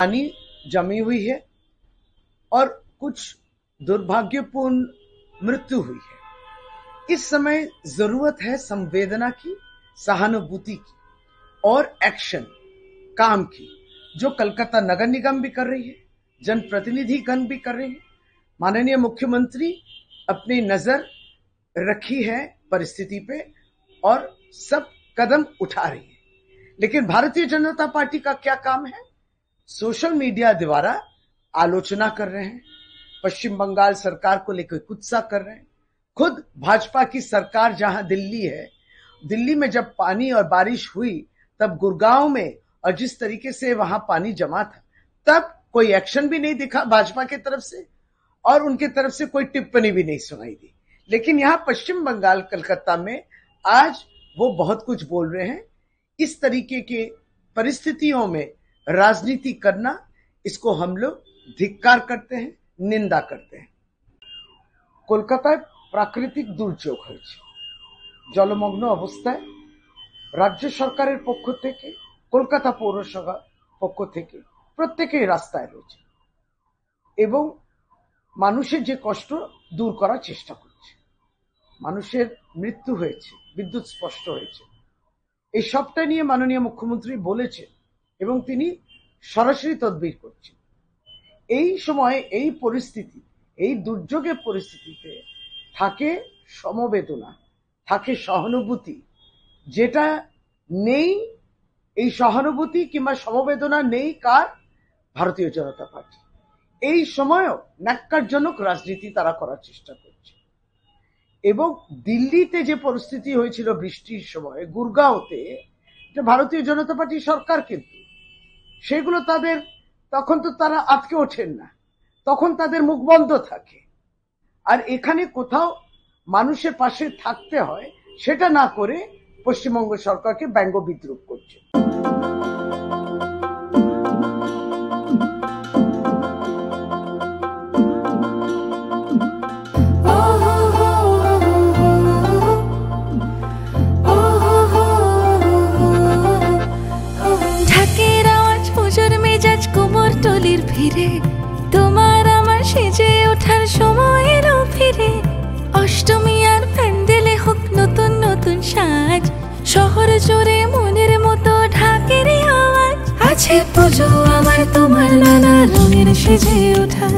पानी जमी हुई है और कुछ दुर्भाग्यपूर्ण मृत्यु हुई है। इस समय जरूरत है संवेदना की, सहानुभूति की और एक्शन, काम की, जो कलकत्ता नगर निगम भी कर रही है, जनप्रतिनिधिगण भी कर रहे हैं। माननीय मुख्यमंत्री अपनी नजर रखी है परिस्थिति पे और सब कदम उठा रही है। लेकिन भारतीय जनता पार्टी का क्या काम है? सोशल मीडिया द्वारा आलोचना कर रहे हैं, पश्चिम बंगाल सरकार को लेकर कुत्सा कर रहे हैं। खुद भाजपा की सरकार जहां दिल्ली है, दिल्ली में जब पानी और बारिश हुई तब गुड़गांव में और जिस तरीके से वहां पानी जमा था, तब कोई एक्शन भी नहीं दिखा भाजपा की तरफ से और उनके तरफ से कोई टिप्पणी भी नहीं सुनाई दी। लेकिन यहां पश्चिम बंगाल कलकत्ता में आज वो बहुत कुछ बोल रहे हैं। इस तरीके के परिस्थितियों में राजनीति करना, इसको हम लोग धिक्कार करते हैं, निंदा करते हैं। কলকাতায় প্রাকৃতিক দুর্যোগ হয়েছে, জলমগ্ন অবস্থায় রাজ্য সরকারের পক্ষ থেকে, কলকাতা পৌরসভার পক্ষ থেকে প্রত্যেকেই রাস্তায় রয়েছে এবং মানুষের যে কষ্ট দূর করার চেষ্টা করছে। মানুষের মৃত্যু হয়েছে, বিদ্যুৎ স্পষ্ট হয়েছে, এই সবটা নিয়ে মাননীয় মুখ্যমন্ত্রী বলেছেন এবং তিনি সরাসরি তদবির করছেন। এই সময় এই পরিস্থিতি, এই দুর্যোগের পরিস্থিতিতে থাকে সমবেদনা, থাকে সহানুভূতি, যেটা নেই। এই সহানুভূতি কিংবা সমবেদনা নেই কার? ভারতীয় জনতা পার্টি। এই সময়ও ন্যাক্কারজনক রাজনীতি তারা করার চেষ্টা করছে এবং দিল্লিতে যে পরিস্থিতি হয়েছিল বৃষ্টির সময়, গুরগাঁওতে, যে ভারতীয় জনতা পার্টি সরকার, কিন্তু সেগুলো তাদের, তখন তো তারা আটকে ওঠেন না, তখন তাদের মুখ বন্ধ থাকে। আর এখানে কোথাও মানুষের পাশে থাকতে হয়, সেটা না করে পশ্চিমবঙ্গ সরকারকে ব্যঙ্গ বিদ্রুপ করছে। ফিরে তোমার আমার সেজে ওঠার সময় এলো ফিরে, অষ্টমী আর প্যান্ডেলে হোক নতুন নতুন সাজ, শহর জুড়ে মনের মতো ঢাকের আওয়াজ। আছে পুজো আমার তোমার নানা রঙের সেজে ওঠা,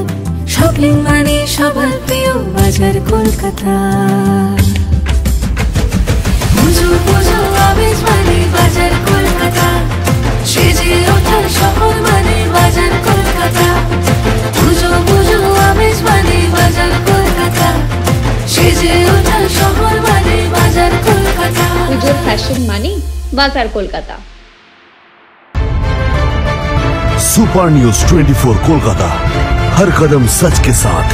শপিং মানে সবার প্রিয় বাজার কলকাতা। পুজো পুজো আবেশ মানে বাজার কলকাতা, সেজে ওঠার শহর মানে বাজার কলকাতা। পুজো পুজো আবেশ মানে বাজার কলকাতা, সেজে ওঠার শহর মানে বাজার কলকাতা। পুজোর ফ্যাশন মানে বাজার কলকাতা। सुपर न्यूज 24 कोलकाता, हर कदम सच के साथ।